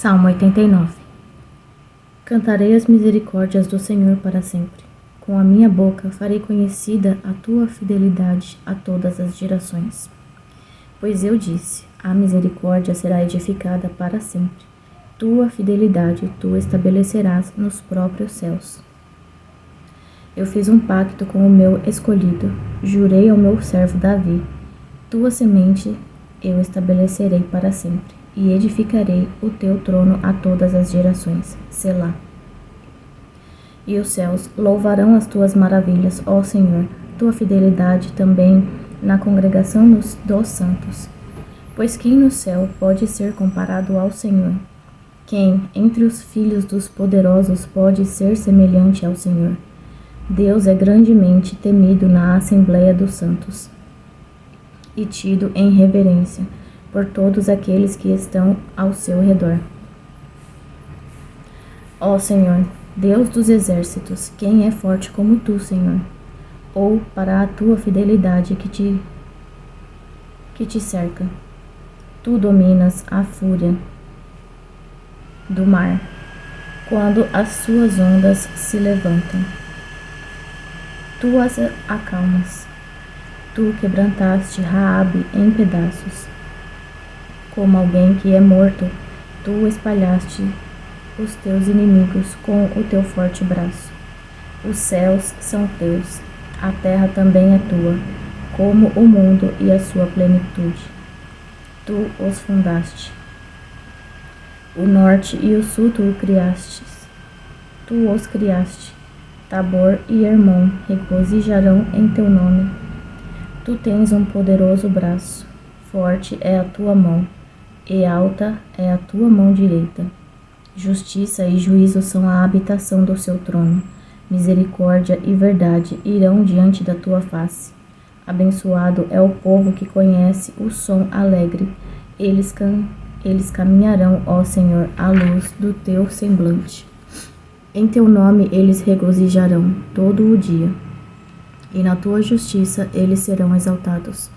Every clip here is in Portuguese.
Salmo 89. Cantarei as misericórdias do Senhor para sempre. Com a minha boca farei conhecida a tua fidelidade a todas as gerações. Pois eu disse, a misericórdia será edificada para sempre. Tua fidelidade tu estabelecerás nos próprios céus. Eu fiz um pacto com o meu escolhido, jurei ao meu servo Davi. Tua semente eu estabelecerei para sempre. E edificarei o teu trono a todas as gerações. Selá. E os céus louvarão as tuas maravilhas, ó Senhor, tua fidelidade também na congregação dos santos. Pois quem no céu pode ser comparado ao Senhor? Quem entre os filhos dos poderosos pode ser semelhante ao Senhor? Deus é grandemente temido na assembleia dos santos e tido em reverência por todos aqueles que estão ao seu redor. Ó Senhor, Deus dos exércitos, quem é forte como tu, Senhor? Ou para a tua fidelidade que te cerca. Tu dominas a fúria do mar, quando as suas ondas se levantam. Tu as acalmas. Tu quebrantaste Raabe em pedaços. Como alguém que é morto, tu espalhaste os teus inimigos com o teu forte braço. Os céus são teus, a terra também é tua, como o mundo e a sua plenitude. Tu os fundaste. O norte e o sul tu criastes. Tu os criaste. Tabor e Hermon regozijarão em teu nome. Tu tens um poderoso braço, forte é a tua mão, e alta é a tua mão direita. Justiça e juízo são a habitação do seu trono. Misericórdia e verdade irão diante da tua face. Abençoado é o povo que conhece o som alegre. Eles caminharão, ó Senhor, à luz do teu semblante. Em teu nome eles regozijarão todo o dia, e na tua justiça eles serão exaltados.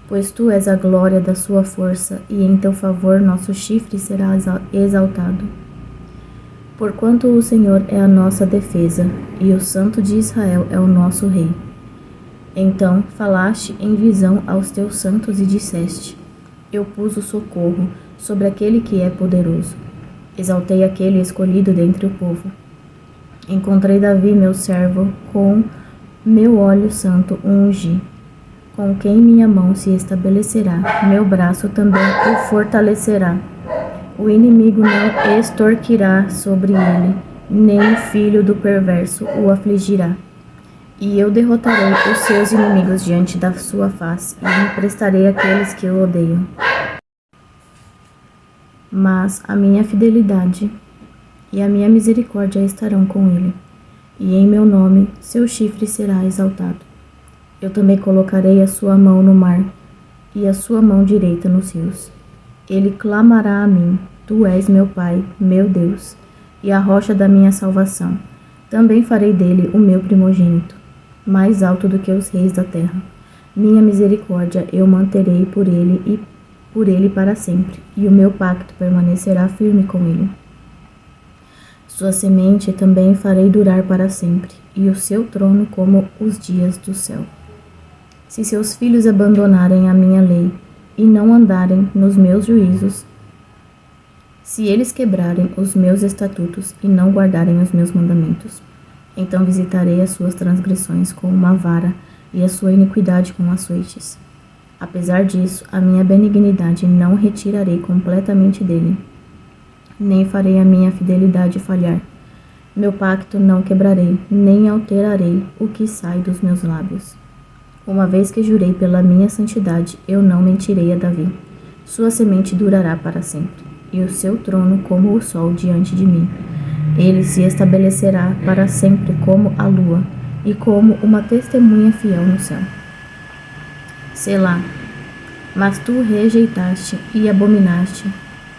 Pois tu és a glória da sua força, e em teu favor nosso chifre será exaltado. Porquanto o Senhor é a nossa defesa, e o Santo de Israel é o nosso Rei. Então falaste em visão aos teus santos e disseste, eu pus o socorro sobre aquele que é poderoso. Exaltei aquele escolhido dentre o povo. Encontrei Davi, meu servo, com meu óleo santo ungi. Com quem minha mão se estabelecerá, meu braço também o fortalecerá. O inimigo não extorquirá sobre ele, nem o filho do perverso o afligirá. E eu derrotarei os seus inimigos diante da sua face, e emprestarei àqueles que o odeiam. Mas a minha fidelidade e a minha misericórdia estarão com ele, e em meu nome seu chifre será exaltado. Eu também colocarei a sua mão no mar e a sua mão direita nos rios. Ele clamará a mim, tu és meu Pai, meu Deus, e a rocha da minha salvação. Também farei dele o meu primogênito, mais alto do que os reis da terra. Minha misericórdia eu manterei por ele e por ele para sempre, e o meu pacto permanecerá firme com ele. Sua semente também farei durar para sempre, e o seu trono como os dias do céu. Se seus filhos abandonarem a minha lei e não andarem nos meus juízos, se eles quebrarem os meus estatutos e não guardarem os meus mandamentos, então visitarei as suas transgressões com uma vara e a sua iniquidade com açoites. Apesar disso, a minha benignidade não retirarei completamente dele, nem farei a minha fidelidade falhar. Meu pacto não quebrarei, nem alterarei o que sai dos meus lábios. Uma vez que jurei pela minha santidade, eu não mentirei a Davi. Sua semente durará para sempre, e o seu trono como o sol diante de mim. Ele se estabelecerá para sempre como a lua, e como uma testemunha fiel no céu. Selá. Mas tu rejeitaste e abominaste,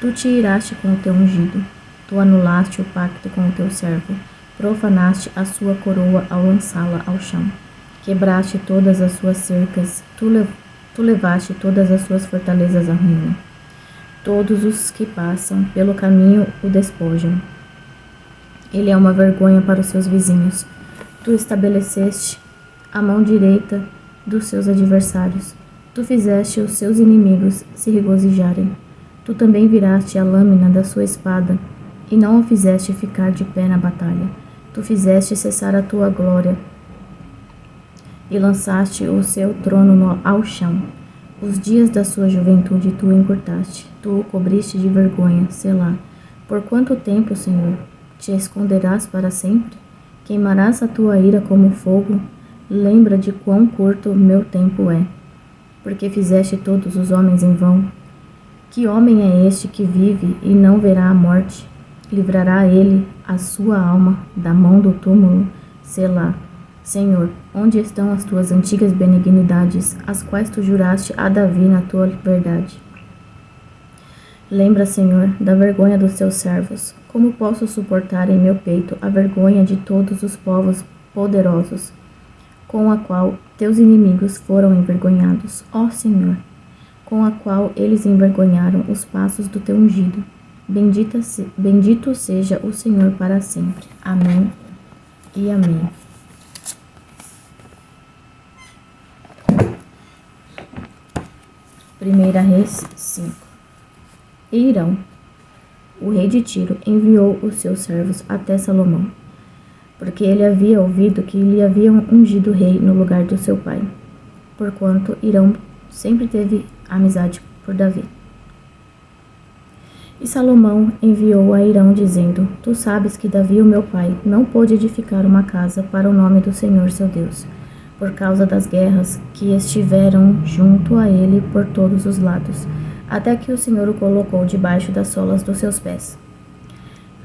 tu te iraste com o teu ungido, tu anulaste o pacto com o teu servo, profanaste a sua coroa ao lançá-la ao chão. Quebraste todas as suas cercas, tu levaste todas as suas fortalezas à ruína. Todos os que passam pelo caminho o despojam. Ele é uma vergonha para os seus vizinhos. Tu estabeleceste a mão direita dos seus adversários. Tu fizeste os seus inimigos se regozijarem. Tu também viraste a lâmina da sua espada, e não o fizeste ficar de pé na batalha. Tu fizeste cessar a tua glória, e lançaste o seu trono ao chão. Os dias da sua juventude tu encurtaste, tu o cobriste de vergonha, Selá. Por quanto tempo, Senhor, te esconderás para sempre? Queimarás a tua ira como fogo? Lembra de quão curto meu tempo é, porque fizeste todos os homens em vão. Que homem é este que vive e não verá a morte? Livrará ele a sua alma da mão do túmulo? Selá. Senhor, onde estão as tuas antigas benignidades, as quais tu juraste a Davi na tua verdade? Lembra, Senhor, da vergonha dos teus servos. Como posso suportar em meu peito a vergonha de todos os povos poderosos, com a qual teus inimigos foram envergonhados, ó Senhor, com a qual eles envergonharam os passos do teu ungido? Bendito seja o Senhor para sempre. Amém e amém. Primeira Reis 5. E Irão, o rei de Tiro, enviou os seus servos até Salomão, porque ele havia ouvido que lhe haviam ungido rei no lugar do seu pai, porquanto Irão sempre teve amizade por Davi. E Salomão enviou a Irão, dizendo: Tu sabes que Davi, o meu pai, não pôde edificar uma casa para o nome do Senhor seu Deus, por causa das guerras que estiveram junto a ele por todos os lados, até que o Senhor o colocou debaixo das solas dos seus pés.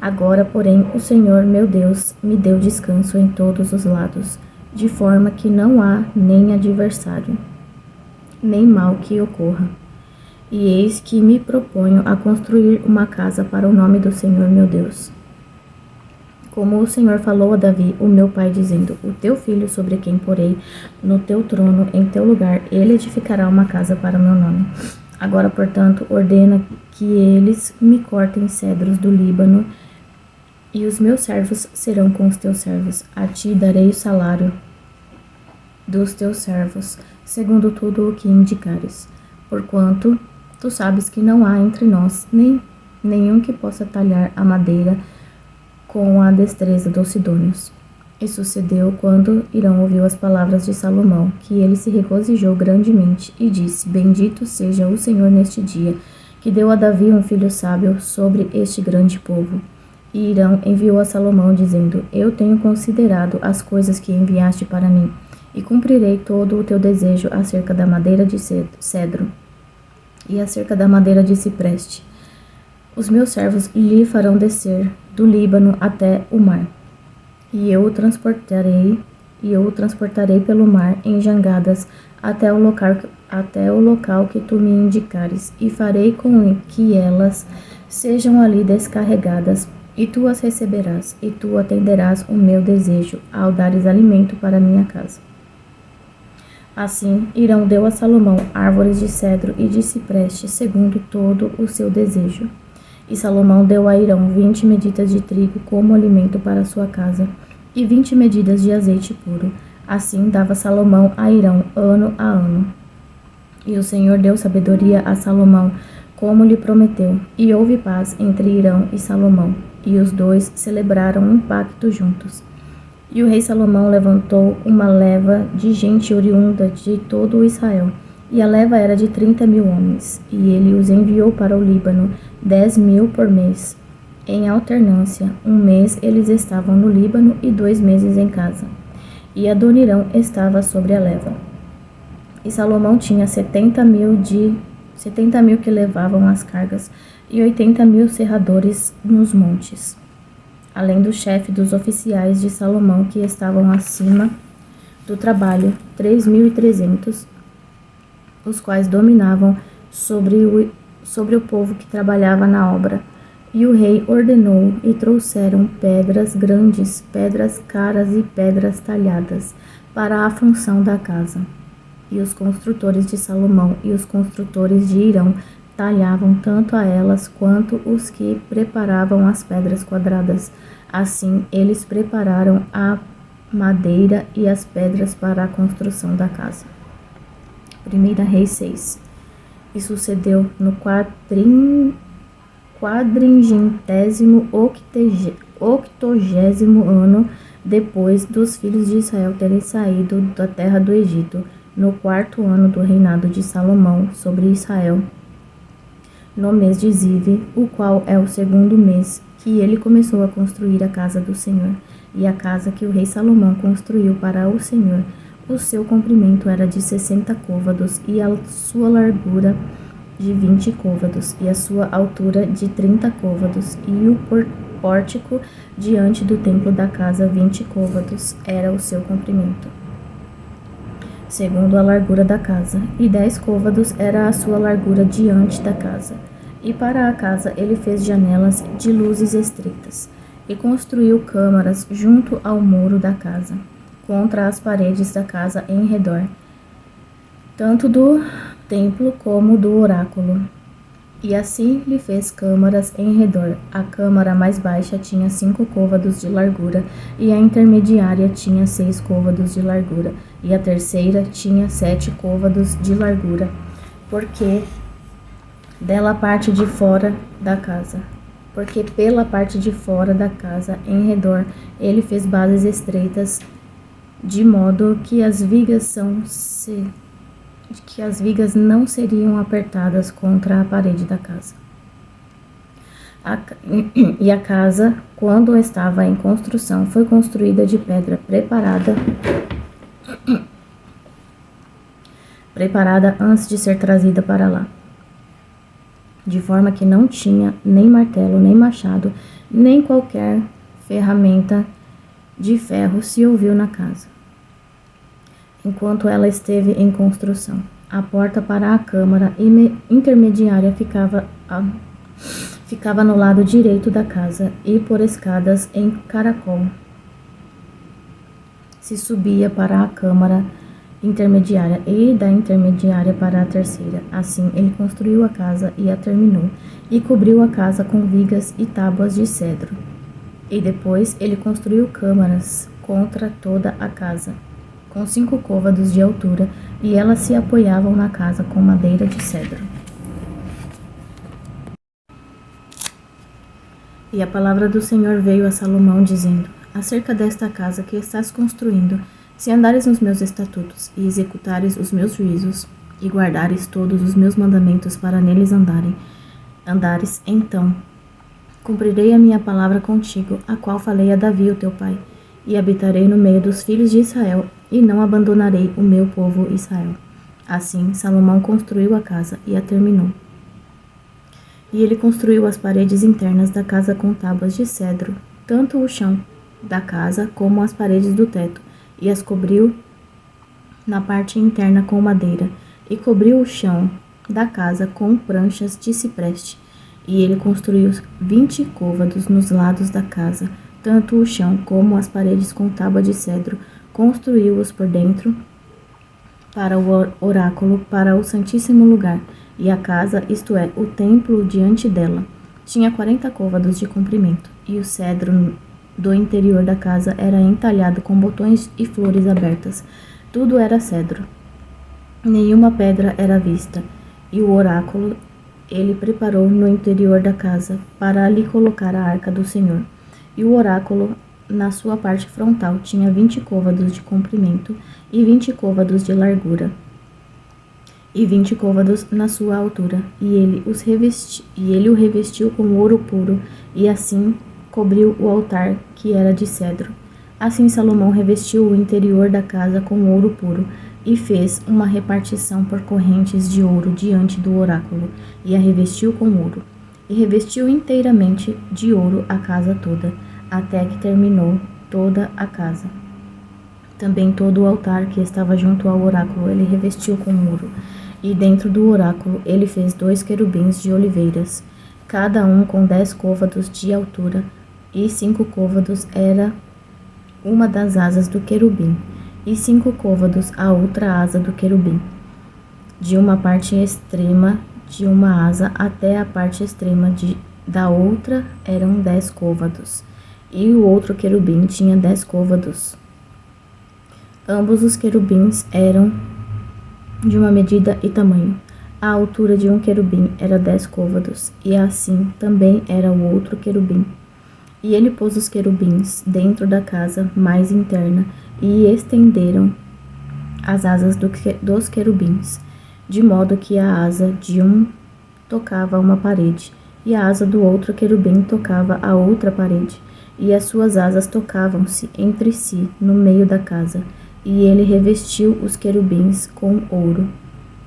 Agora, porém, o Senhor, meu Deus, me deu descanso em todos os lados, de forma que não há nem adversário, nem mal que ocorra. E eis que me proponho a construir uma casa para o nome do Senhor, meu Deus. Como o Senhor falou a Davi, o meu pai, dizendo: O teu filho, sobre quem porei no teu trono, em teu lugar, ele edificará uma casa para o meu nome. Agora, portanto, ordena que eles me cortem cedros do Líbano, e os meus servos serão com os teus servos. A ti darei o salário dos teus servos, segundo tudo o que indicares. Porquanto tu sabes que não há entre nós nenhum que possa talhar a madeira com a destreza dos sidônios. E sucedeu, quando Irão ouviu as palavras de Salomão, que ele se regozijou grandemente e disse: Bendito seja o Senhor neste dia, que deu a Davi um filho sábio sobre este grande povo. E Irão enviou a Salomão, dizendo: Eu tenho considerado as coisas que enviaste para mim, e cumprirei todo o teu desejo acerca da madeira de cedro e acerca da madeira de cipreste. Os meus servos lhe farão descer do Líbano até o mar, e eu o transportarei pelo mar em jangadas até o local que tu me indicares, e farei com que elas sejam ali descarregadas, e tu as receberás, e tu atenderás o meu desejo ao dares alimento para minha casa. Assim, Irão deu a Salomão árvores de cedro e de cipreste, segundo todo o seu desejo. E Salomão deu a Irão 20 medidas de trigo como alimento para sua casa, e 20 medidas de azeite puro. Assim dava Salomão a Irão ano a ano. E o Senhor deu sabedoria a Salomão, como lhe prometeu, e houve paz entre Irão e Salomão, e os dois celebraram um pacto juntos. E o rei Salomão levantou uma leva de gente oriunda de todo o Israel, e a leva era de 30.000 homens, e ele os enviou para o Líbano, 10.000 por mês. Em alternância, um mês eles estavam no Líbano e 2 meses em casa. E Adonirão estava sobre a leva. E Salomão tinha 70.000 que levavam as cargas, e 80.000 serradores nos montes, além do chefe dos oficiais de Salomão que estavam acima do trabalho, 3.300, os quais dominavam sobre o povo que trabalhava na obra. E o rei ordenou, e trouxeram pedras grandes, pedras caras e pedras talhadas, para a função da casa. E os construtores de Salomão e os construtores de Irão talhavam tanto a elas quanto os que preparavam as pedras quadradas. Assim, eles prepararam a madeira e as pedras para a construção da casa. 1 Reis 6. E sucedeu no octogésimo ano depois dos filhos de Israel terem saído da terra do Egito, no 4º ano do reinado de Salomão sobre Israel, no mês de Zive, o qual é o 2º mês, que ele começou a construir a casa do Senhor. E a casa que o rei Salomão construiu para o Senhor, o seu comprimento era de 60 côvados, e a sua largura de 20 côvados, e a sua altura de 30 côvados, e o pórtico diante do templo da casa 20 côvados era o seu comprimento, segundo a largura da casa, e 10 côvados era a sua largura diante da casa. E para a casa ele fez janelas de luzes estreitas, e construiu câmaras junto ao muro da casa, contra as paredes da casa em redor, tanto do templo como do oráculo. E assim lhe fez câmaras em redor. A câmara mais baixa tinha 5 côvados de largura, e a intermediária tinha 6 côvados de largura, e a terceira tinha 7 côvados de largura, porque pela parte de fora da casa em redor ele fez bases estreitas, de modo que as vigas não seriam apertadas contra a parede da casa. E a casa, quando estava em construção, foi construída de pedra preparada antes de ser trazida para lá, de forma que não tinha nem martelo, nem machado, nem qualquer ferramenta de ferro se ouviu na casa, enquanto ela esteve em construção. A porta para a câmara intermediária ficava no lado direito da casa, e por escadas em caracol se subia para a câmara intermediária, e da intermediária para a terceira. Assim ele construiu a casa e a terminou, e cobriu a casa com vigas e tábuas de cedro. E depois ele construiu câmaras contra toda a casa, com 5 côvados de altura, e elas se apoiavam na casa com madeira de cedro. E a palavra do Senhor veio a Salomão, dizendo: acerca desta casa que estás construindo, se andares nos meus estatutos, e executares os meus juízos, e guardares todos os meus mandamentos para neles andares, então cumprirei a minha palavra contigo, a qual falei a Davi, o teu pai, e habitarei no meio dos filhos de Israel, e não abandonarei o meu povo Israel. Assim Salomão construiu a casa e a terminou. E ele construiu as paredes internas da casa com tábuas de cedro, tanto o chão da casa como as paredes do teto, e as cobriu na parte interna com madeira, e cobriu o chão da casa com pranchas de cipreste. E ele construiu 20 côvados nos lados da casa, tanto o chão como as paredes com tábua de cedro. Construiu-os por dentro para o oráculo, para o santíssimo lugar, e a casa, isto é, o templo diante dela, tinha 40 côvados de comprimento, e o cedro do interior da casa era entalhado com botões e flores abertas. Tudo era cedro. Nenhuma pedra era vista. E o oráculo ele preparou no interior da casa para ali colocar a arca do Senhor. E o oráculo, na sua parte frontal, tinha 20 côvados de comprimento e 20 côvados de largura, e 20 côvados na sua altura. E ele o revestiu com ouro puro, e assim cobriu o altar, que era de cedro. Assim Salomão revestiu o interior da casa com ouro puro, e fez uma repartição por correntes de ouro diante do oráculo, e a revestiu com ouro. E revestiu inteiramente de ouro a casa toda, até que terminou toda a casa. Também todo o altar que estava junto ao oráculo ele revestiu com ouro. E dentro do oráculo ele fez 2 querubins de oliveiras, cada um com 10 côvados de altura, e 5 côvados era uma das asas do querubim, e 5 côvados a outra asa do querubim, de uma parte extrema de uma asa até a parte extrema da outra eram 10 côvados, e o outro querubim tinha 10 côvados. Ambos os querubins eram de uma medida e tamanho. A altura de um querubim era 10 côvados, e assim também era o outro querubim. E ele pôs os querubins dentro da casa mais interna, e estenderam as asas dos querubins, de modo que a asa de um tocava uma parede, e a asa do outro querubim tocava a outra parede, e as suas asas tocavam-se entre si no meio da casa. E ele revestiu os querubins com ouro,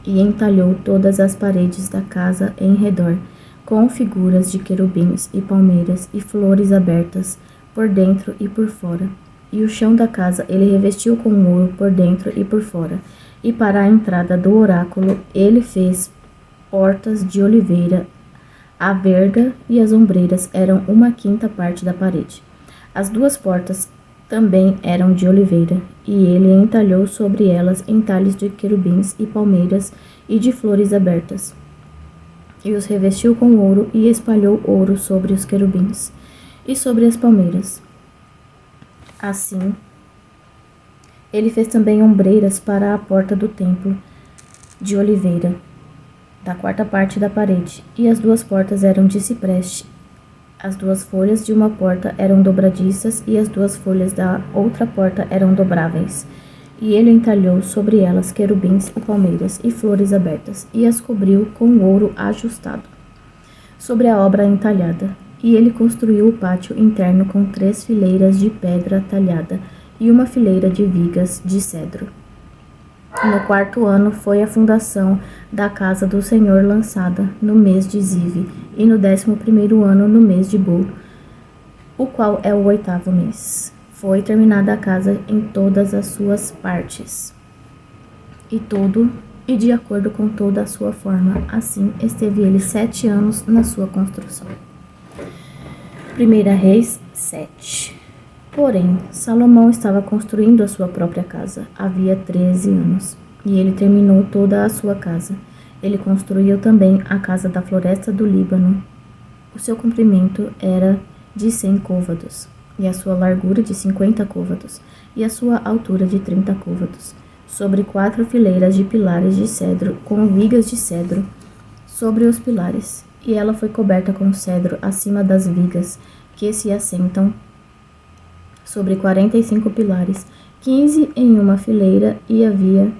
e entalhou todas as paredes da casa em redor, com figuras de querubins e palmeiras e flores abertas, por dentro e por fora. E o chão da casa ele revestiu com ouro por dentro e por fora. E para a entrada do oráculo ele fez portas de oliveira. A verga e as ombreiras eram 1/5 parte da parede. As 2 portas também eram de oliveira, e ele entalhou sobre elas entalhes de querubins e palmeiras e de flores abertas. E os revestiu com ouro, e espalhou ouro sobre os querubins e sobre as palmeiras. Assim, ele fez também ombreiras para a porta do templo de oliveira, da 4ª parte da parede, e as 2 portas eram de cipreste. As 2 folhas de uma porta eram dobradiças, e as 2 folhas da outra porta eram dobráveis. E ele entalhou sobre elas querubins e palmeiras e flores abertas, e as cobriu com ouro ajustado sobre a obra entalhada. E ele construiu o pátio interno com 3 fileiras de pedra talhada e 1 fileira de vigas de cedro. No 4º ano foi a fundação da casa do Senhor lançada, no mês de Zive, e no 11º ano, no mês de Bul, o qual é o 8º mês. Foi terminada a casa em todas as suas partes, e de acordo com toda a sua forma. Assim esteve ele 7 anos na sua construção. 1 Reis 7. Porém, Salomão estava construindo a sua própria casa. Havia 13 anos, e ele terminou toda a sua casa. Ele construiu também a casa da floresta do Líbano. O seu comprimento era de 100 côvados, e a sua largura de 50 côvados, e a sua altura de 30 côvados, sobre 4 fileiras de pilares de cedro, com vigas de cedro sobre os pilares. E ela foi coberta com cedro acima das vigas, que se assentam sobre 45 pilares, 15 em uma fileira, e havia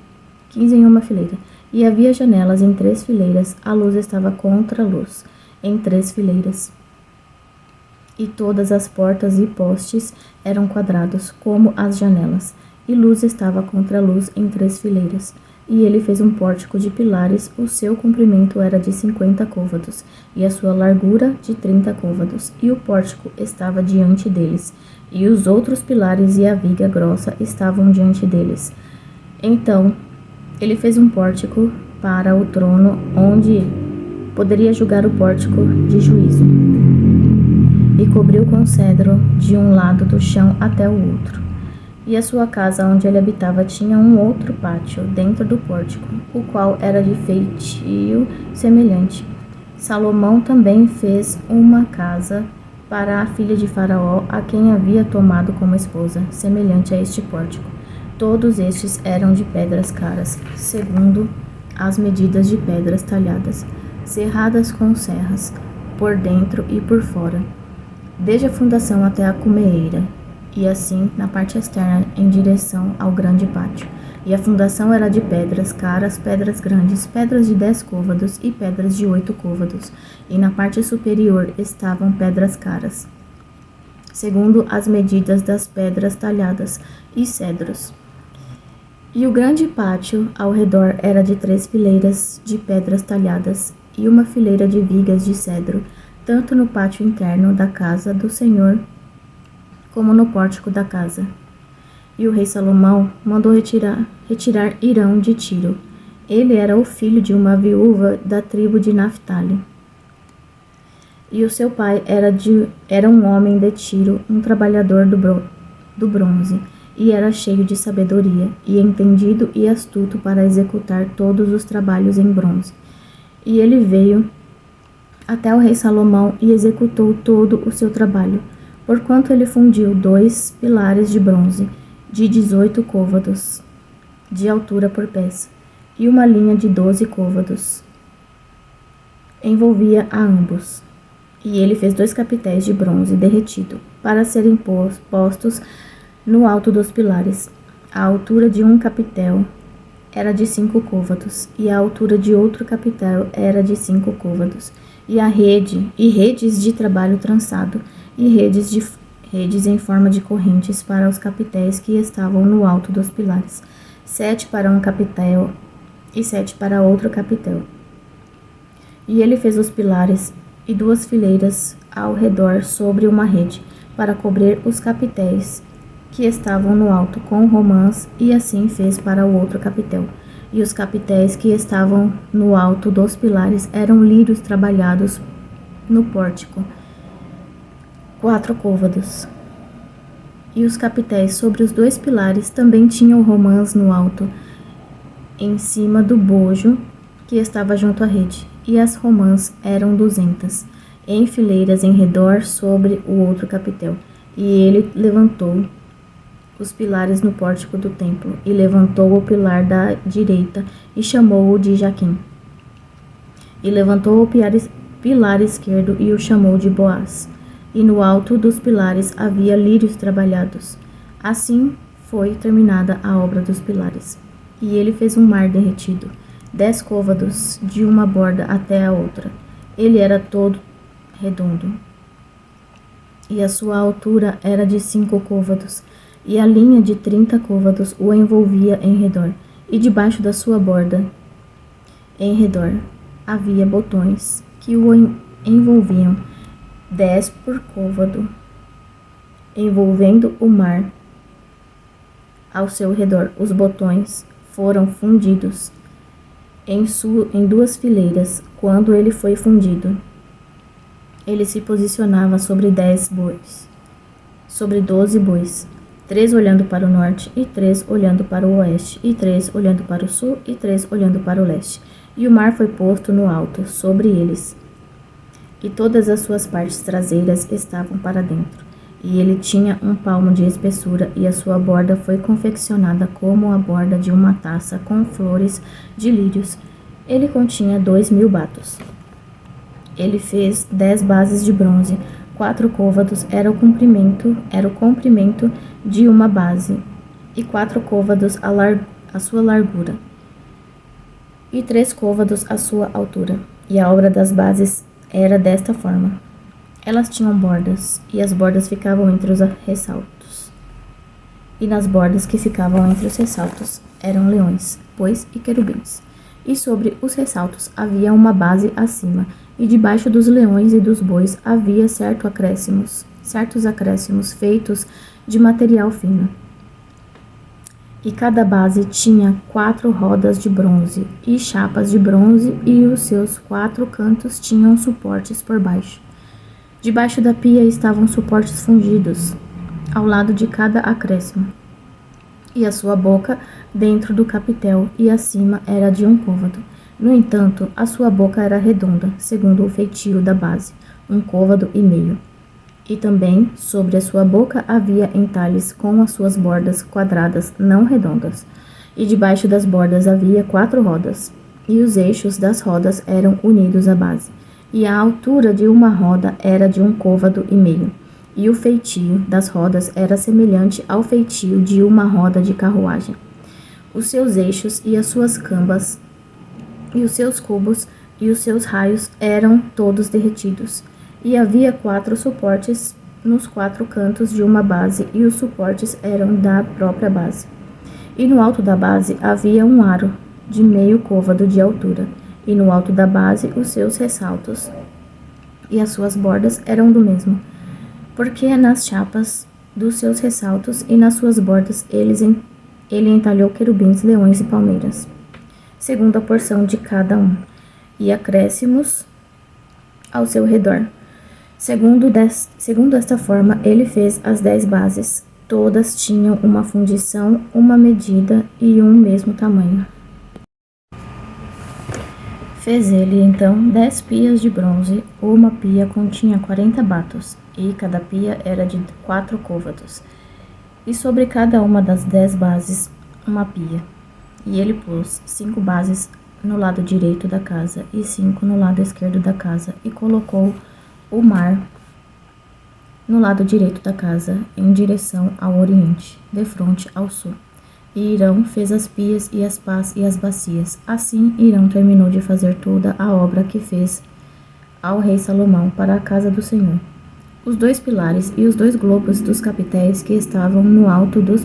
janelas em 3 fileiras. A luz estava contra a luz em 3 fileiras. E todas as portas e postes eram quadrados, como as janelas, e luz estava contra a luz em 3 fileiras. E ele fez um pórtico de pilares. O seu comprimento era de 50 côvados, e a sua largura de 30 côvados, e o pórtico estava diante deles, e os outros pilares e a viga grossa estavam diante deles. Então, ele fez um pórtico para o trono, onde poderia julgar o pórtico de juízo, e cobriu com cedro de um lado do chão até o outro. E a sua casa onde ele habitava tinha um outro pátio dentro do pórtico, o qual era de feitio semelhante. Salomão também fez uma casa para a filha de Faraó, a quem havia tomado como esposa, semelhante a este pórtico. Todos estes eram de pedras caras, segundo as medidas de pedras talhadas, serradas com serras, por dentro e por fora, desde a fundação até a cumeeira, e assim na parte externa em direção ao grande pátio. E a fundação era de pedras caras, pedras grandes, pedras de 10 côvados e pedras de 8 côvados, e na parte superior estavam pedras caras, segundo as medidas das pedras talhadas e cedros. E o grande pátio ao redor era de 3 fileiras de pedras talhadas e 1 fileira de vigas de cedro, tanto no pátio interno da casa do Senhor como no pórtico da casa. E o rei Salomão mandou retirar Hirão de Tiro. Ele era o filho de uma viúva da tribo de Naphtali. E o seu pai era um homem de Tiro, um trabalhador do bronze, e era cheio de sabedoria, e entendido e astuto para executar todos os trabalhos em bronze. E ele veio até o rei Salomão e executou todo o seu trabalho, porquanto ele fundiu 2 pilares de bronze de 18 côvados de altura por peça, e uma linha de 12 côvados envolvia a ambos. E ele fez 2 capitéis de bronze derretido, para serem postos no alto dos pilares. A altura de um capitel era de 5 côvados, e a altura de outro capitel era de 5 côvados, e redes de trabalho trançado, e redes em forma de correntes para os capitéis que estavam no alto dos pilares, 7 para um capitel e 7 para outro capitel. E ele fez os pilares e 2 fileiras ao redor sobre uma rede, para cobrir os capitéis que estavam no alto com romãs, e assim fez para o outro capitel. E os capitéis que estavam no alto dos pilares eram lírios trabalhados no pórtico, 4 côvados. E os capitéis sobre os 2 pilares também tinham romãs no alto, em cima do bojo que estava junto à rede, e as romãs eram 200, em fileiras em redor sobre o outro capitel. E ele levantou os pilares no pórtico do templo, e levantou o pilar da direita, e chamou-o de Jaquim. E levantou o pilar esquerdo, e o chamou de Boaz. E no alto dos pilares havia lírios trabalhados. Assim foi terminada a obra dos pilares. E ele fez um mar derretido, 10 côvados de uma borda até a outra. Ele era todo redondo, e a sua altura era de 5 côvados, e a linha de 30 côvados o envolvia em redor, e debaixo da sua borda, em redor, havia botões que o envolviam, 10 por côvado, envolvendo o mar ao seu redor. Os botões foram fundidos em 2 fileiras. Quando ele foi fundido, ele se posicionava sobre 10 bois, sobre 12 bois, 3 olhando para o norte, e 3 olhando para o oeste, e 3 olhando para o sul, e 3 olhando para o leste. E o mar foi posto no alto, sobre eles, e todas as suas partes traseiras estavam para dentro. E ele tinha 1 palmo de espessura, e a sua borda foi confeccionada como a borda de uma taça com flores de lírios. Ele continha 2.000 batos. Ele fez 10 bases de bronze, 4 côvados era o comprimento de uma base, e 4 côvados a sua largura, e 3 côvados a sua altura. E a obra das bases era desta forma. Elas tinham bordas, e as bordas ficavam entre os ressaltos. E nas bordas que ficavam entre os ressaltos eram leões, bois e querubins. E sobre os ressaltos havia uma base acima, e debaixo dos leões e dos bois havia certos acréscimos feitos de material fino. E cada base tinha 4 rodas de bronze e chapas de bronze, e os seus 4 cantos tinham suportes por baixo. Debaixo da pia estavam suportes fundidos, ao lado de cada acréscimo. E a sua boca dentro do capitel e acima era de 1 côvado. No entanto, a sua boca era redonda, segundo o feitio da base, 1 côvado e meio. E também sobre a sua boca havia entalhes com as suas bordas quadradas, não redondas. E debaixo das bordas havia 4 rodas, e os eixos das rodas eram unidos à base. E a altura de uma roda era de 1 côvado e meio. E o feitio das rodas era semelhante ao feitio de uma roda de carruagem. Os seus eixos e as suas cambas, e os seus cubos e os seus raios eram todos derretidos. E havia 4 suportes nos 4 cantos de uma base, e os suportes eram da própria base. E no alto da base havia um aro de meio côvado de altura, e no alto da base os seus ressaltos, e as suas bordas eram do mesmo, porque nas chapas dos seus ressaltos e nas suas bordas ele entalhou querubins, leões e palmeiras, segundo a porção de cada um, e acréscimos ao seu redor. Segundo esta forma, ele fez as 10 bases. Todas tinham uma fundição, uma medida e um mesmo tamanho. Fez ele, então, 10 pias de bronze. Uma pia continha 40 batos, e cada pia era de 4 côvados. E sobre cada uma das 10 bases, uma pia. E ele pôs 5 bases no lado direito da casa e 5 no lado esquerdo da casa, e colocou o mar no lado direito da casa, em direção ao oriente, defronte ao sul. E Irão fez as pias e as pás e as bacias. Assim Irão terminou de fazer toda a obra que fez ao rei Salomão para a casa do Senhor. Os 2 pilares e os 2 globos dos capitéis que estavam no alto dos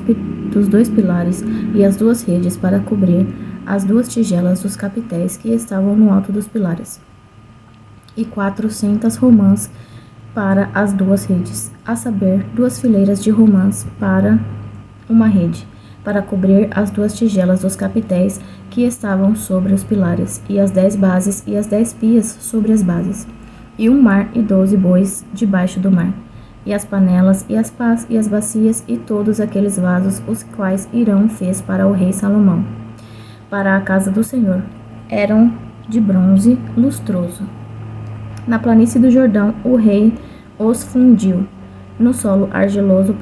2 pilares, e as 2 redes para cobrir as 2 tigelas dos capitéis que estavam no alto dos pilares, e 400 romãs para as 2 redes, a saber, 2 fileiras de romãs para uma rede, para cobrir as 2 tigelas dos capitéis que estavam sobre os pilares, e as 10 bases e as 10 pias sobre as bases, e um mar e 12 bois debaixo do mar, e as panelas e as pás e as bacias e todos aqueles vasos, os quais Irão fez para o rei Salomão, para a casa do Senhor, eram de bronze lustroso. Na planície do Jordão, o rei os fundiu no solo argiloso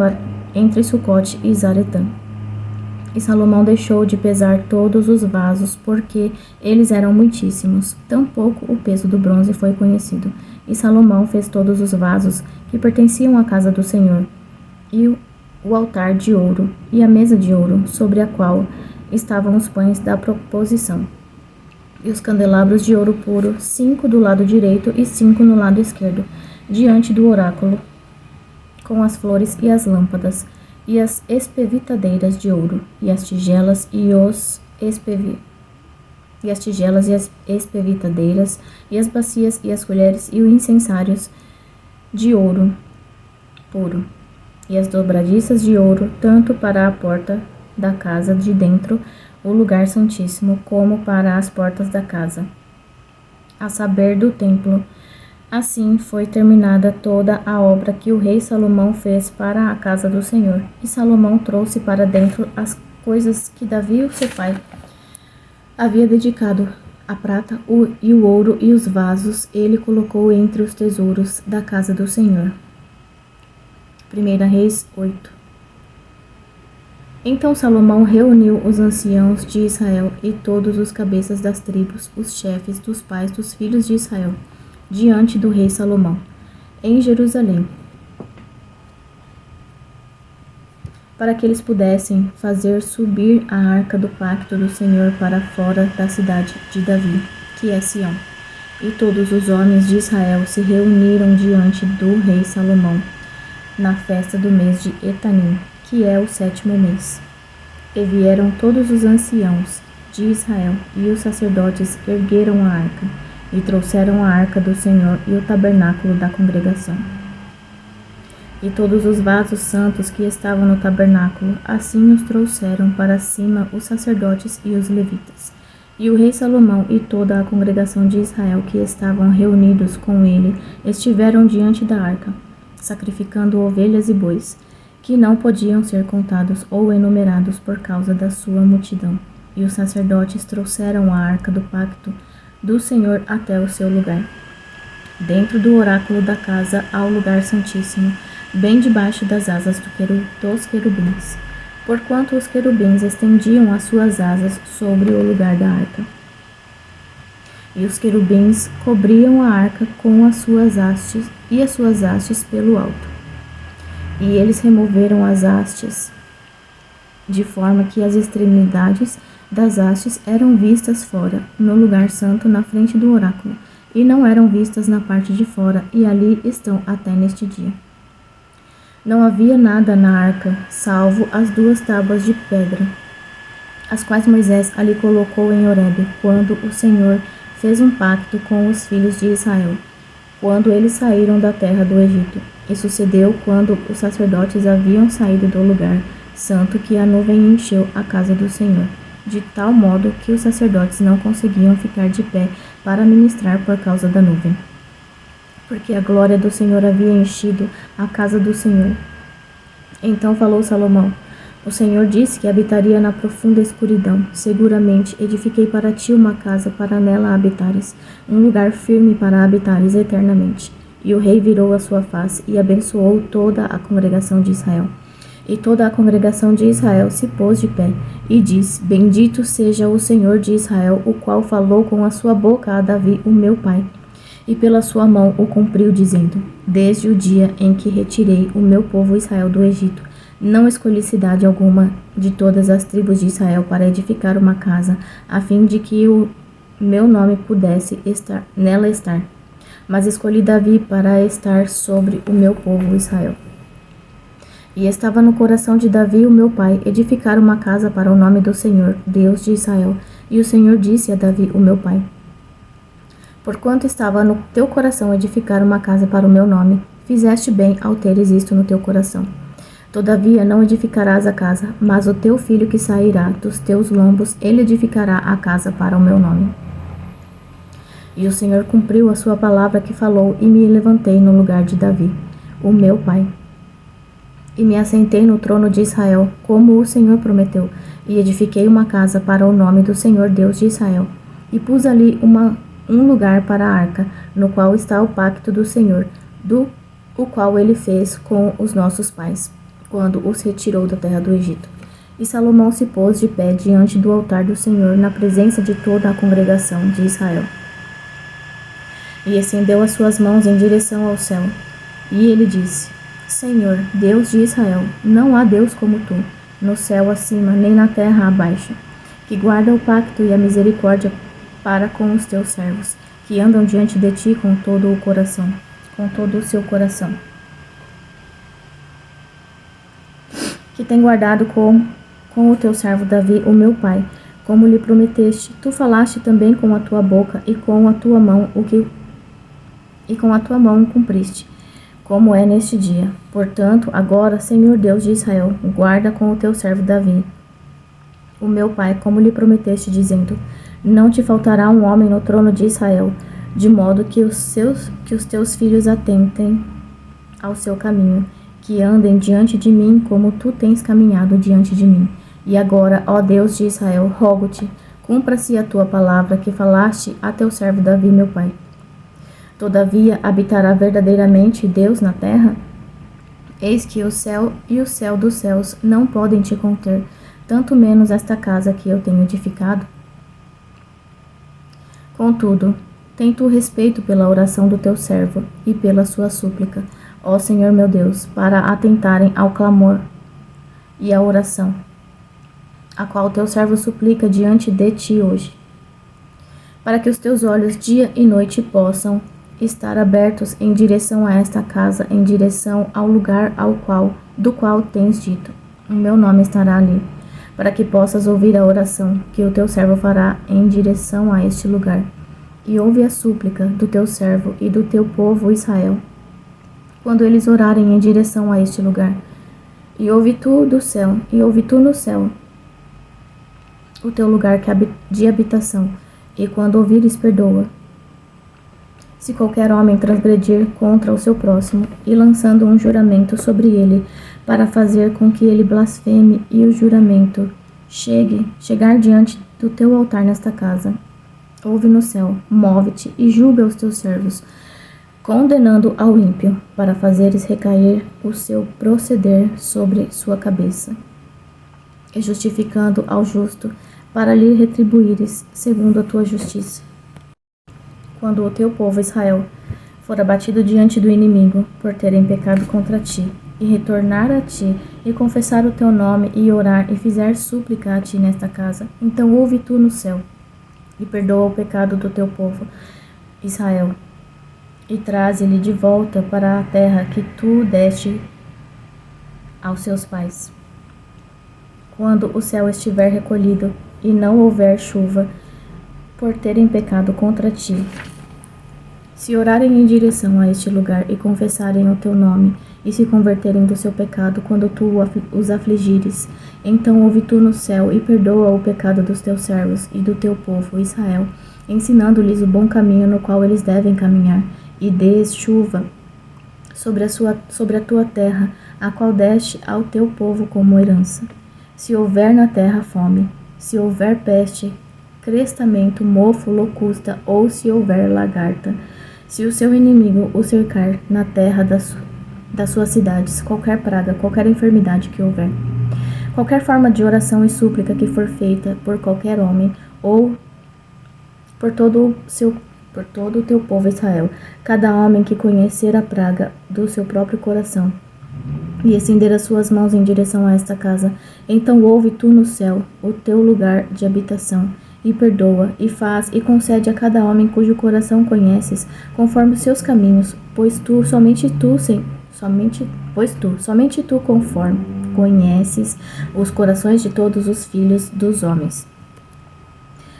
entre Sucote e Zaretã. E Salomão deixou de pesar todos os vasos, porque eles eram muitíssimos. Tampouco o peso do bronze foi conhecido. E Salomão fez todos os vasos que pertenciam à casa do Senhor, e o altar de ouro, e a mesa de ouro, sobre a qual estavam os pães da proposição, e os candelabros de ouro puro, 5 do lado direito e 5 no lado esquerdo, diante do oráculo, com as flores e as lâmpadas, e as espevitadeiras de ouro, e as tigelas e as espevitadeiras, e as bacias e as colheres e os incensários de ouro puro, e as dobradiças de ouro, tanto para a porta da casa de dentro, o lugar santíssimo, como para as portas da casa, a saber, do templo. Assim foi terminada toda a obra que o rei Salomão fez para a casa do Senhor. E Salomão trouxe para dentro as coisas que Davi, seu pai, havia dedicado, a prata e o ouro e os vasos, ele colocou entre os tesouros da casa do Senhor. 1 Reis 8. Então Salomão reuniu os anciãos de Israel e todos os cabeças das tribos, os chefes dos pais dos filhos de Israel, diante do rei Salomão, em Jerusalém, para que eles pudessem fazer subir a arca do pacto do Senhor para fora da cidade de Davi, que é Sião. E todos os homens de Israel se reuniram diante do rei Salomão, na festa do mês de Etanim, que é o 7º mês. E vieram todos os anciãos de Israel, e os sacerdotes ergueram a arca, e trouxeram a arca do Senhor e o tabernáculo da congregação. E todos os vasos santos que estavam no tabernáculo, assim os trouxeram para cima os sacerdotes e os levitas. E o rei Salomão e toda a congregação de Israel que estavam reunidos com ele, estiveram diante da arca, sacrificando ovelhas e bois, que não podiam ser contados ou enumerados por causa da sua multidão. E os sacerdotes trouxeram a arca do pacto do Senhor até o seu lugar, dentro do oráculo da casa, ao lugar santíssimo, bem debaixo das asas dos querubins, porquanto os querubins estendiam as suas asas sobre o lugar da arca. E os querubins cobriam a arca com as suas hastes, e as suas hastes pelo alto. E eles removeram as hastes, de forma que as extremidades das hastes eram vistas fora, no lugar santo, na frente do oráculo, e não eram vistas na parte de fora, e ali estão até neste dia. Não havia nada na arca, salvo as 2 tábuas de pedra, as quais Moisés ali colocou em Horebe, quando o Senhor fez um pacto com os filhos de Israel, quando eles saíram da terra do Egito. E sucedeu quando os sacerdotes haviam saído do lugar santo, que a nuvem encheu a casa do Senhor, de tal modo que os sacerdotes não conseguiam ficar de pé para ministrar por causa da nuvem, porque a glória do Senhor havia enchido a casa do Senhor. Então falou Salomão: O Senhor disse que habitaria na profunda escuridão. Seguramente edifiquei para ti uma casa para nela habitares, um lugar firme para habitares eternamente. E o rei virou a sua face e abençoou toda a congregação de Israel. E toda a congregação de Israel se pôs de pé e disse: Bendito seja o Senhor de Israel, o qual falou com a sua boca a Davi, o meu pai, e pela sua mão o cumpriu, dizendo: Desde o dia em que retirei o meu povo Israel do Egito, não escolhi cidade alguma de todas as tribos de Israel para edificar uma casa, a fim de que o meu nome pudesse nela estar. Mas escolhi Davi para estar sobre o meu povo Israel. E estava no coração de Davi, o meu pai, edificar uma casa para o nome do Senhor, Deus de Israel. E o Senhor disse a Davi, o meu pai: Porquanto estava no teu coração edificar uma casa para o meu nome, fizeste bem ao teres isto no teu coração. Todavia não edificarás a casa, mas o teu filho que sairá dos teus lombos, ele edificará a casa para o meu nome. E o Senhor cumpriu a sua palavra que falou, e me levantei no lugar de Davi, o meu pai. E me assentei no trono de Israel, como o Senhor prometeu, e edifiquei uma casa para o nome do Senhor Deus de Israel. E pus ali um lugar para a arca, no qual está o pacto do Senhor, o qual ele fez com os nossos pais, quando os retirou da terra do Egito. E Salomão se pôs de pé diante do altar do Senhor, na presença de toda a congregação de Israel. E estendeu as suas mãos em direção ao céu. E ele disse: Senhor, Deus de Israel, não há Deus como tu, no céu acima, nem na terra abaixo, que guarda o pacto e a misericórdia para com os teus servos, que andam diante de ti com todo o seu coração. Que tem guardado com o teu servo Davi, o meu pai, como lhe prometeste. Tu falaste também com a tua boca e com a tua mão o cumpriste, como é neste dia. Portanto, agora, Senhor Deus de Israel, guarda com o teu servo Davi, o meu pai, como lhe prometeste, dizendo: Não te faltará um homem no trono de Israel, de modo que os teus filhos atentem ao seu caminho, que andem diante de mim como tu tens caminhado diante de mim. E agora, ó Deus de Israel, rogo-te, cumpra-se a tua palavra que falaste a teu servo Davi, meu pai. Todavia, habitará verdadeiramente Deus na terra? Eis que o céu e o céu dos céus não podem te conter, tanto menos esta casa que eu tenho edificado. Contudo, tem tu respeito pela oração do teu servo e pela sua súplica, ó Senhor meu Deus, para atentarem ao clamor e à oração, a qual teu servo suplica diante de ti hoje, para que os teus olhos dia e noite possam estar abertos em direção a esta casa, em direção ao lugar do qual tens dito: o meu nome estará ali, para que possas ouvir a oração que o teu servo fará em direção a este lugar. E ouve a súplica do teu servo e do teu povo Israel, quando eles orarem em direção a este lugar. E ouve tu no céu, o teu lugar de habitação, e quando ouvires, perdoa. Se qualquer homem transgredir contra o seu próximo, e lançando um juramento sobre ele, para fazer com que ele blasfeme, e o juramento chegar diante do teu altar nesta casa, ouve no céu, move-te e julga os teus servos, condenando ao ímpio, para fazeres recair o seu proceder sobre sua cabeça, e justificando ao justo, para lhe retribuíres segundo a tua justiça. Quando o teu povo Israel for abatido diante do inimigo, por terem pecado contra ti, e retornar a ti, e confessar o teu nome, e orar, e fizer súplica a ti nesta casa, então ouve tu no céu, e perdoa o pecado do teu povo Israel, e traze-lhe de volta para a terra que tu deste aos seus pais. Quando o céu estiver recolhido, e não houver chuva, por terem pecado contra ti, se orarem em direção a este lugar, e confessarem o teu nome, e se converterem do seu pecado quando tu os afligires, então ouve tu no céu, e perdoa o pecado dos teus servos e do teu povo Israel, ensinando-lhes o bom caminho no qual eles devem caminhar, e dês chuva sobre a tua terra, a qual deste ao teu povo como herança. Se houver na terra fome, se houver peste, crestamento, mofo, locusta, ou se houver lagarta, se o seu inimigo o cercar na terra das suas cidades, qualquer praga, qualquer enfermidade que houver, qualquer forma de oração e súplica que for feita por qualquer homem, ou por todo o teu povo Israel, cada homem que conhecer a praga do seu próprio coração, e estender as suas mãos em direção a esta casa, então ouve tu no céu o teu lugar de habitação, e perdoa, e faz, e concede a cada homem cujo coração conheces, conforme os seus caminhos, somente tu, conforme conheces os corações de todos os filhos dos homens,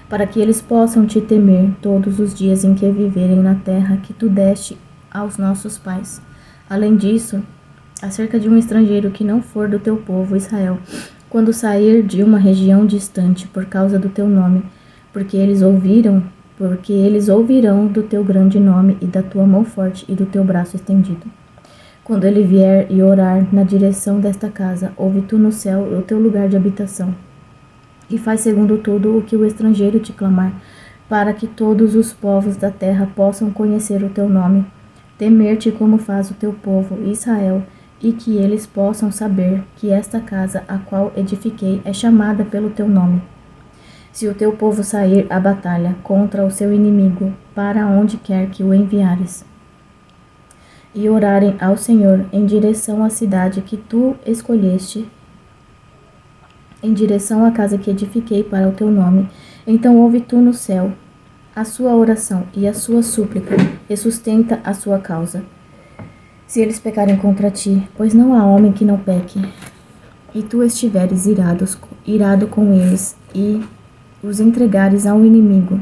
para que eles possam te temer todos os dias em que viverem na terra que tu deste aos nossos pais. Além disso, acerca de um estrangeiro que não for do teu povo Israel, quando sair de uma região distante por causa do teu nome, porque eles ouvirão do teu grande nome e da tua mão forte e do teu braço estendido. Quando ele vier e orar na direção desta casa, ouve tu no céu o teu lugar de habitação, e faz segundo tudo o que o estrangeiro te clamar, para que todos os povos da terra possam conhecer o teu nome, temer-te como faz o teu povo Israel, e que eles possam saber que esta casa a qual edifiquei é chamada pelo teu nome. Se o teu povo sair à batalha contra o seu inimigo, para onde quer que o enviares, e orarem ao Senhor em direção à cidade que tu escolheste, em direção à casa que edifiquei para o teu nome, então ouve tu no céu a sua oração e a sua súplica, e sustenta a sua causa. Se eles pecarem contra ti, pois não há homem que não peque, e tu estiveres irado com eles, e os entregares ao inimigo,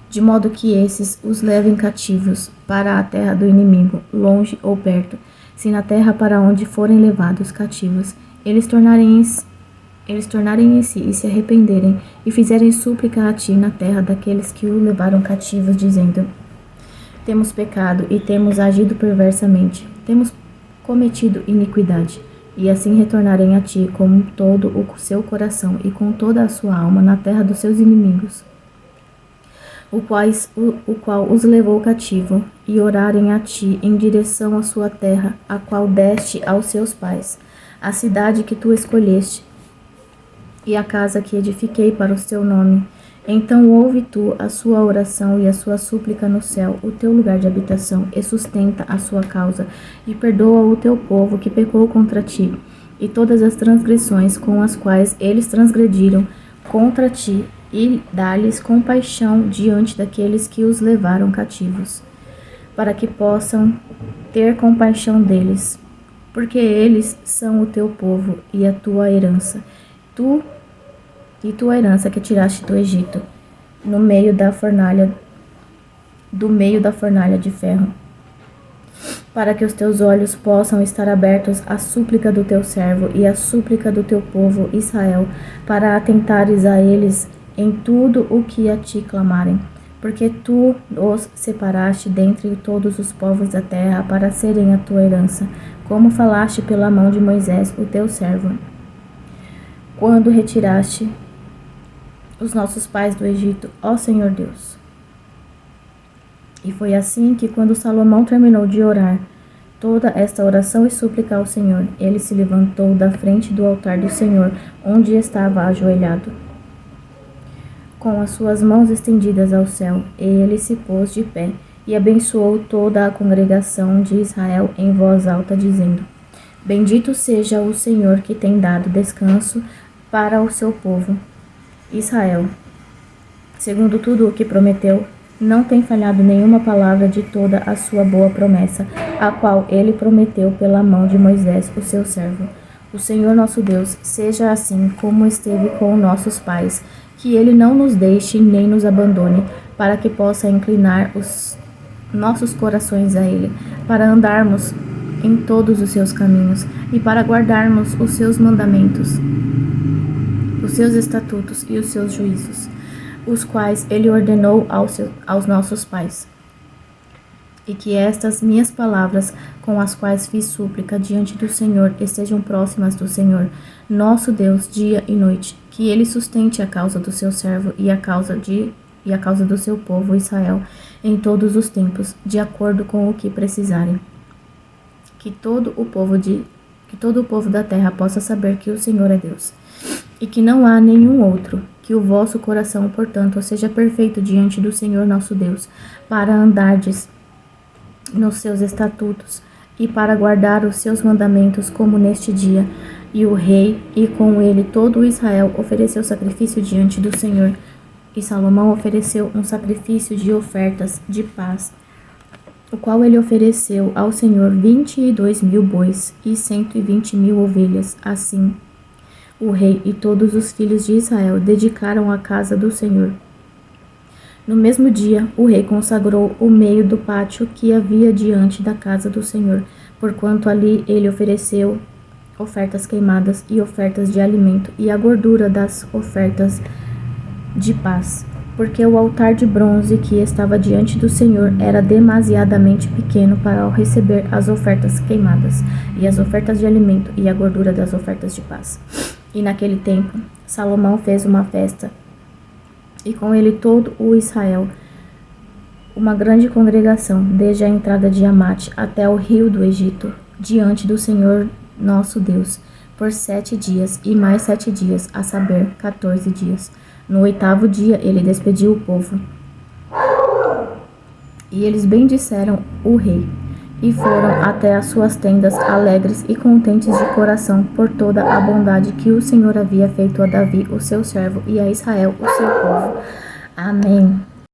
de modo que esses os levem cativos para a terra do inimigo, longe ou perto, se na terra para onde forem levados cativos, eles tornarem em si e se arrependerem, e fizerem súplica a ti na terra daqueles que o levaram cativos, dizendo: temos pecado e temos agido perversamente, temos cometido iniquidade, e assim retornarem a ti com todo o seu coração e com toda a sua alma na terra dos seus inimigos, o qual os levou cativo, e orarem a ti em direção à sua terra, a qual deste aos seus pais, a cidade que tu escolheste, e a casa que edifiquei para o seu nome, então ouve tu a sua oração e a sua súplica no céu, o teu lugar de habitação, e sustenta a sua causa, e perdoa o teu povo que pecou contra ti, e todas as transgressões com as quais eles transgrediram contra ti, e dá-lhes compaixão diante daqueles que os levaram cativos, para que possam ter compaixão deles, porque eles são o teu povo e a tua herança, tua herança que tiraste do Egito, do meio da fornalha de ferro, para que os teus olhos possam estar abertos à súplica do teu servo e à súplica do teu povo Israel, para atentares a eles em tudo o que a ti clamarem, porque tu os separaste dentre todos os povos da terra para serem a tua herança, como falaste pela mão de Moisés, o teu servo, quando retiraste os nossos pais do Egito, ó Senhor Deus. E foi assim que, quando Salomão terminou de orar toda esta oração e súplica ao Senhor, ele se levantou da frente do altar do Senhor, onde estava ajoelhado, com as suas mãos estendidas ao céu, e ele se pôs de pé e abençoou toda a congregação de Israel em voz alta, dizendo: Bendito seja o Senhor que tem dado descanso para o seu povo Israel. Segundo tudo o que prometeu, não tem falhado nenhuma palavra de toda a sua boa promessa, a qual ele prometeu pela mão de Moisés, o seu servo. O Senhor nosso Deus seja assim como esteve com nossos pais, que ele não nos deixe nem nos abandone, para que possa inclinar os nossos corações a ele, para andarmos em todos os seus caminhos e para guardarmos os seus mandamentos, os seus estatutos e os seus juízos, os quais ele ordenou aos nossos pais, e que estas minhas palavras, com as quais fiz súplica diante do Senhor, estejam próximas do Senhor, nosso Deus, dia e noite, que ele sustente a causa do seu servo e a causa do seu povo Israel em todos os tempos, de acordo com o que precisarem. Que todo o povo da terra possa saber que o Senhor é Deus, e que não há nenhum outro. Que o vosso coração, portanto, seja perfeito diante do Senhor nosso Deus, para andardes nos seus estatutos e para guardar os seus mandamentos, como neste dia. E o rei e com ele todo o Israel ofereceu sacrifício diante do Senhor. E Salomão ofereceu um sacrifício de ofertas de paz, o qual ele ofereceu ao Senhor 22.000 bois e 120.000 ovelhas. Assim, o rei e todos os filhos de Israel dedicaram a casa do Senhor. No mesmo dia, o rei consagrou o meio do pátio que havia diante da casa do Senhor, porquanto ali ele ofereceu ofertas queimadas e ofertas de alimento e a gordura das ofertas de paz, porque o altar de bronze que estava diante do Senhor era demasiadamente pequeno para receber as ofertas queimadas e as ofertas de alimento e a gordura das ofertas de paz. E naquele tempo, Salomão fez uma festa, e com ele todo o Israel, uma grande congregação, desde a entrada de Amate até o rio do Egito, diante do Senhor nosso Deus, por 7 dias e mais 7 dias, a saber, 14 dias. No 8º dia, ele despediu o povo. E eles bendisseram o rei, e foram até as suas tendas alegres e contentes de coração por toda a bondade que o Senhor havia feito a Davi, o seu servo, e a Israel, o seu povo. Amém.